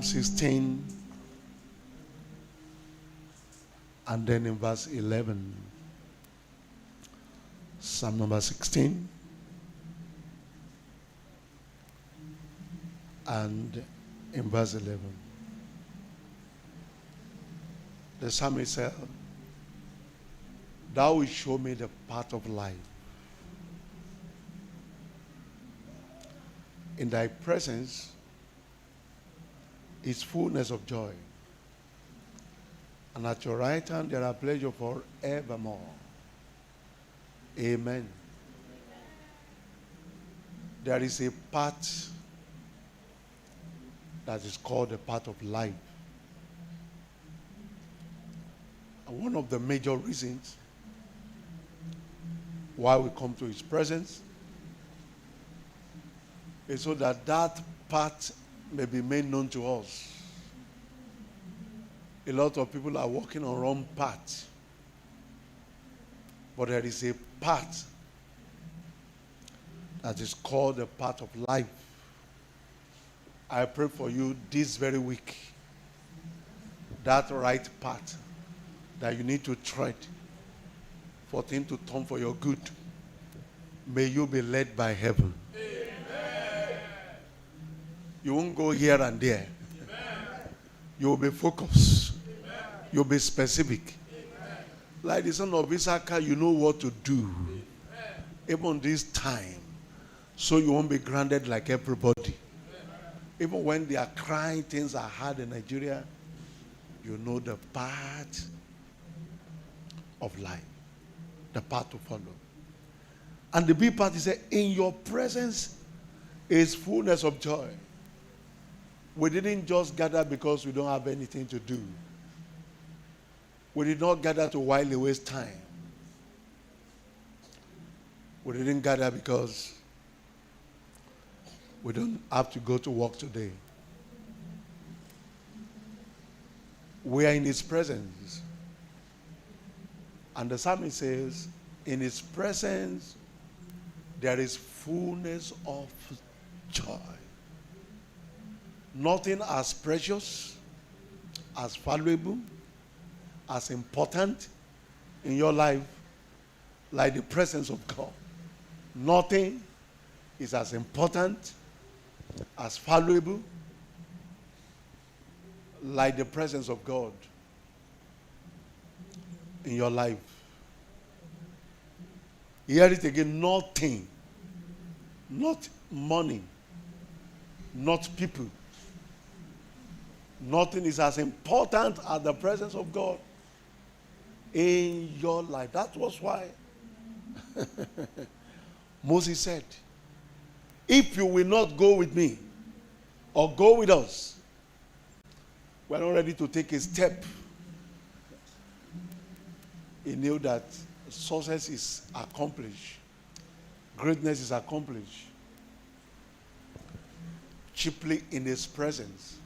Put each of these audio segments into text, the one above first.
16 and then in verse 11. Psalm number 16 and in verse 11. The psalmist said, "Thou wilt show me the path of life. In thy presence is fullness of joy, and at your right hand there are pleasure forevermore." Amen. There is a path that is called the path of life. And one of the major reasons why we come to his presence is so that that path may be made known to us. A lot of people are walking on wrong path, but there is a path that is called the path of life. I pray for you this very week, that right path that you need to tread for things to turn for your good. May you be led by heaven. Amen. You won't go here and there. Amen. You will be focused. Amen. You'll be specific. Amen. Like the son of Issachar, you know what to do. Amen. Even this time, so you won't be grounded like everybody. Amen. Even when they are crying, things are hard in Nigeria, you know the path of life, the path to follow. And the big part is that in your presence is fullness of joy. We didn't just gather because we don't have anything to do. We did not gather to while away time. We didn't gather because we don't have to go to work today. We are in his presence. And the psalmist says, in his presence there is fullness of joy. Nothing as precious, as valuable, as important in your life like the presence of God. Nothing is as important, as valuable like the presence of God in your life. Hear it again. Nothing, not money, not people, nothing is as important as the presence of God in your life. That was why Moses said, if you will not go with me or go with us, we're not ready to take a step. He knew that success is accomplished, greatness is accomplished chiefly in his presence.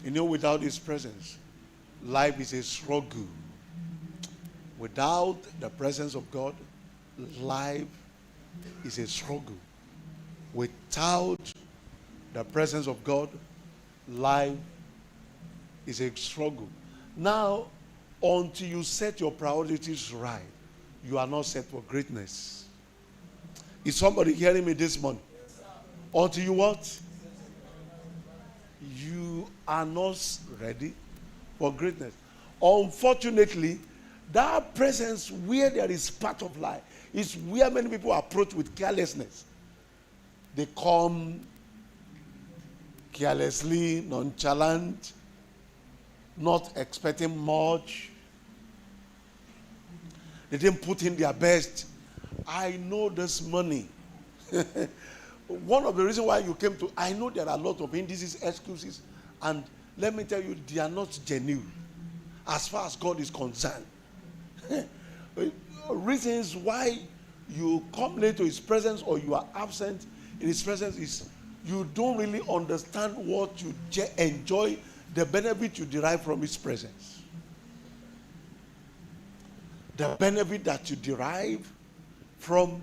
You know, without his presence, life is a struggle. Without the presence of God, life is a struggle. Without the presence of God, life is a struggle. Now, until you set your priorities right, you are not set for greatness. Is somebody hearing me this morning? Yes, until you what? You are not ready for greatness. Unfortunately, that presence where there is part of life is where many people approach with carelessness. They come carelessly, nonchalant, not expecting much. They didn't put in their best. I know this money. One of the reasons why you came to, I know there are a lot of indices, excuses, and let me tell you, they are not genuine as far as God is concerned. Reasons why you come late to his presence or you are absent in his presence is you don't really understand what you enjoy, the benefit you derive from his presence. The benefit that you derive from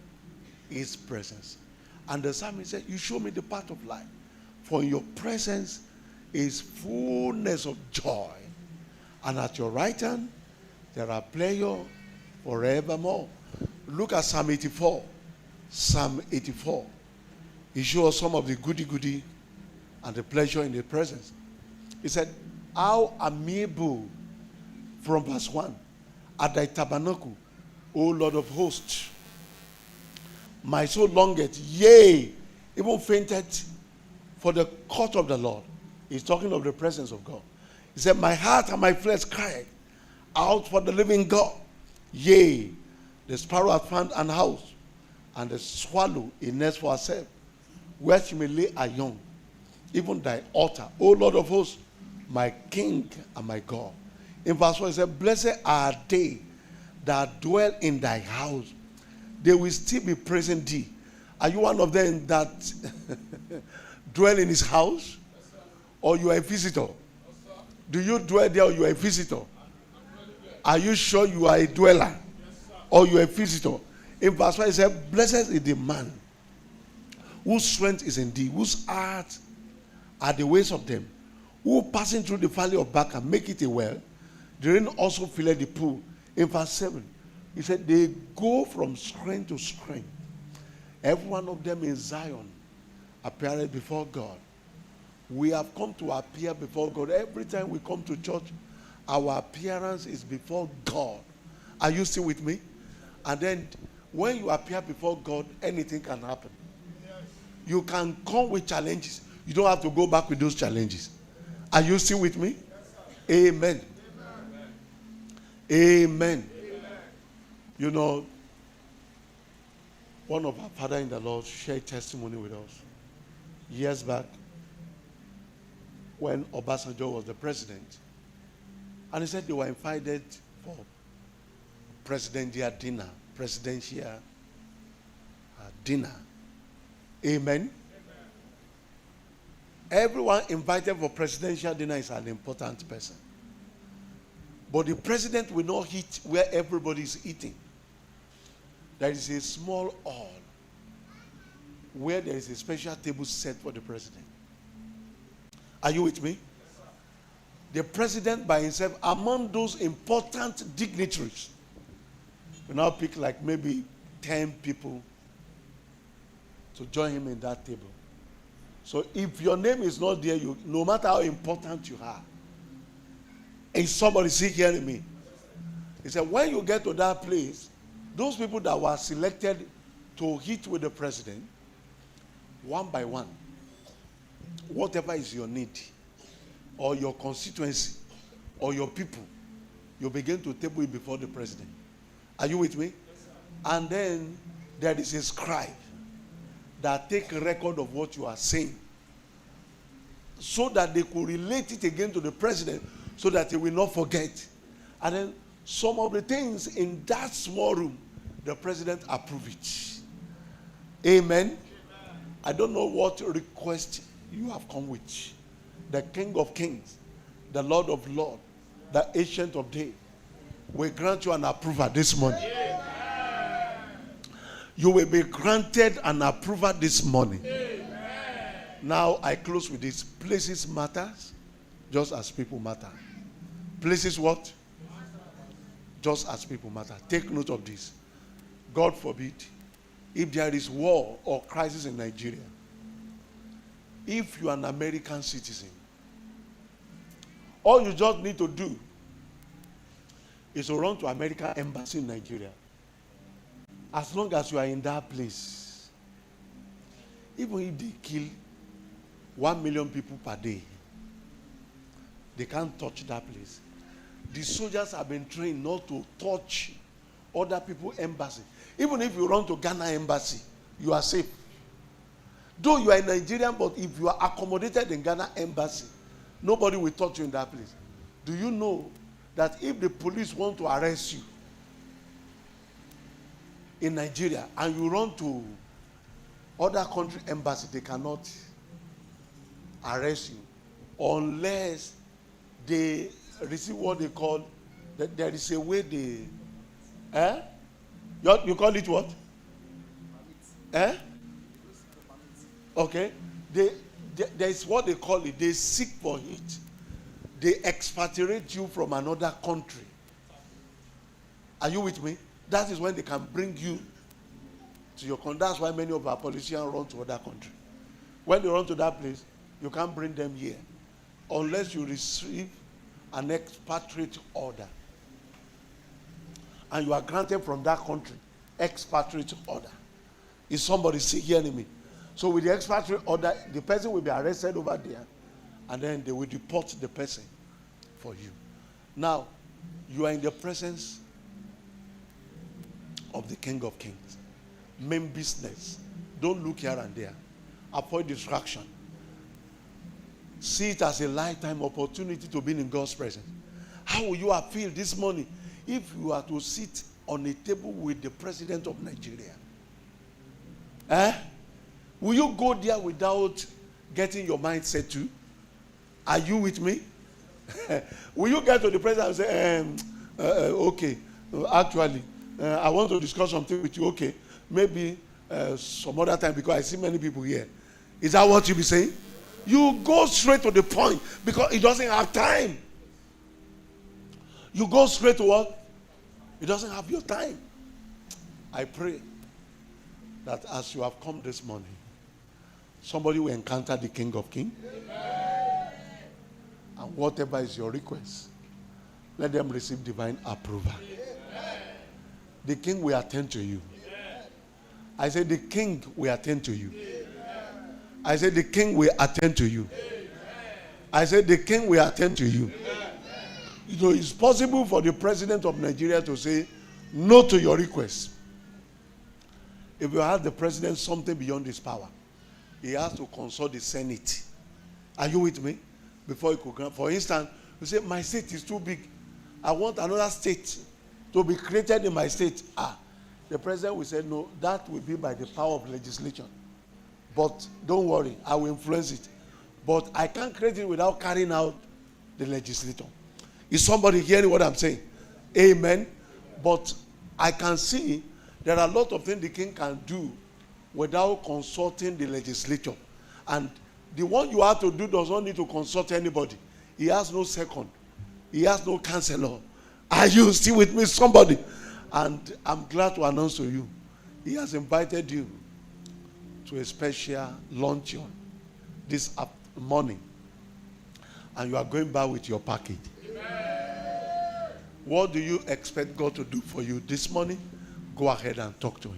his presence. And the psalmist said, you show me the path of life. For in your presence is fullness of joy. And at your right hand, there are pleasures forevermore. Look at Psalm 84. Psalm 84. He shows some of the goody and the pleasure in the presence. He said, how amiable, from verse 1, at thy tabernacle, O Lord of hosts. My soul longeth, yea, even fainted for the court of the Lord. He's talking of the presence of God. He said, my heart and my flesh cried out for the living God. Yea, the sparrow hath found an house, and the swallow a nest for herself, where she may lay her young, even thy altar, O Lord of hosts, my King and my God. In verse 1, he said, blessed are they that dwell in thy house. They will still be praising thee. Are you one of them that dwell in his house? Or you are a visitor? Do you dwell there or you are a visitor? Are you sure you are a dweller? Or you are a visitor? In verse 5 it said, blessed is the man whose strength is in thee, whose heart are the ways of them, who passing through the valley of Baca make it a well. The rain also filled the pool. In verse 7, he said, they go from strength to strength. Every one of them in Zion appeared before God. We have come to appear before God. Every time we come to church, our appearance is before God. Are you still with me? And then when you appear before God, anything can happen. You can come with challenges. You don't have to go back with those challenges. Are you still with me? Amen. Amen. You know, one of our father in the Lord shared testimony with us years back when Obasanjo was the president. And he said they were invited for presidential dinner. Amen. Everyone invited for presidential dinner is an important person. But the president will not eat where everybody is eating. There is a small hall where there is a special table set for the president. Are you with me? The president by himself, among those important dignitaries, will now pick like maybe 10 people to join him in that table. So if your name is not there, no matter how important you are, and somebody see hearing me, he said, when you get to that place, those people that were selected to eat with the president, one by one, whatever is your need, or your constituency, or your people, you begin to table it before the president. Are you with me? Yes, and then there is a scribe that take a record of what you are saying, so that they could relate it again to the president, so that he will not forget. And then some of the things in that small room, the president approve it. Amen. I don't know what request you have come with. The King of Kings, the Lord of Lords, the Ancient of Days will grant you an approval this morning. You will be granted an approval this morning. Now I close with this. Places matters just as people matter. Places what? Just as people matter. Take note of this. God forbid, if there is war or crisis in Nigeria, if you are an American citizen, all you just need to do is to run to American embassy in Nigeria. As long as you are in that place, even if they kill 1 million people per day, they can't touch that place. The soldiers have been trained not to touch other people's embassy. Even if you run to Ghana embassy, you are safe. Though you are a Nigerian, but if you are accommodated in Ghana embassy, nobody will touch you in that place. Do you know that if the police want to arrest you in Nigeria and you run to other country embassy, they cannot arrest you unless they receive what they call, that there is a way they, you call it what? Okay. There's what they call it. They seek for it. They expatriate you from another country. Are you with me? That is when they can bring you to your country. That's why many of our politicians run to other countries. When they run to that place, you can't bring them here unless you receive an expatriate order. And you are granted from that country expatriate order. Is somebody hearing me? So with the expatriate order, the person will be arrested over there, and then they will deport the person for you. Now, you are in the presence of the King of Kings. Main business. Don't look here and there. Avoid distraction. See it as a lifetime opportunity to be in God's presence. How will you feel this morning if you are to sit on a table with the president of Nigeria? Will you go there without getting your mind set to? Are you with me? Will you get to the president and say, okay, actually, I want to discuss something with you. Okay, maybe some other time because I see many people here. Is that what you be saying? You go straight to the point because it doesn't have time. You go straight to what? It doesn't have your time. I pray that as you have come this morning, somebody will encounter the King of Kings. Amen. And whatever is your request, let them receive divine approval. Amen. The King will attend to you. Amen. I said the King will attend to you. Amen. I said the King will attend to you. Amen. I said the King will attend to you. Amen. You know, it's possible for the president of Nigeria to say no to your request. If you ask the president something beyond his power, he has to consult the Senate. Are you with me? Before he could grant. For instance, you say, my state is too big. I want another state to be created in my state. The president will say, no, that will be by the power of legislation. But don't worry, I will influence it. But I can't create it without carrying out the legislation. Is somebody hearing what I'm saying? Amen. But I can see there are a lot of things the king can do without consulting the legislature. And the one you have to do does not need to consult anybody. He has no second. He has no counselor. Are you still with me, somebody? And I'm glad to announce to you, he has invited you to a special luncheon this morning. And you are going back with your package. Amen. What do you expect God to do for you this morning? Go ahead and talk to him.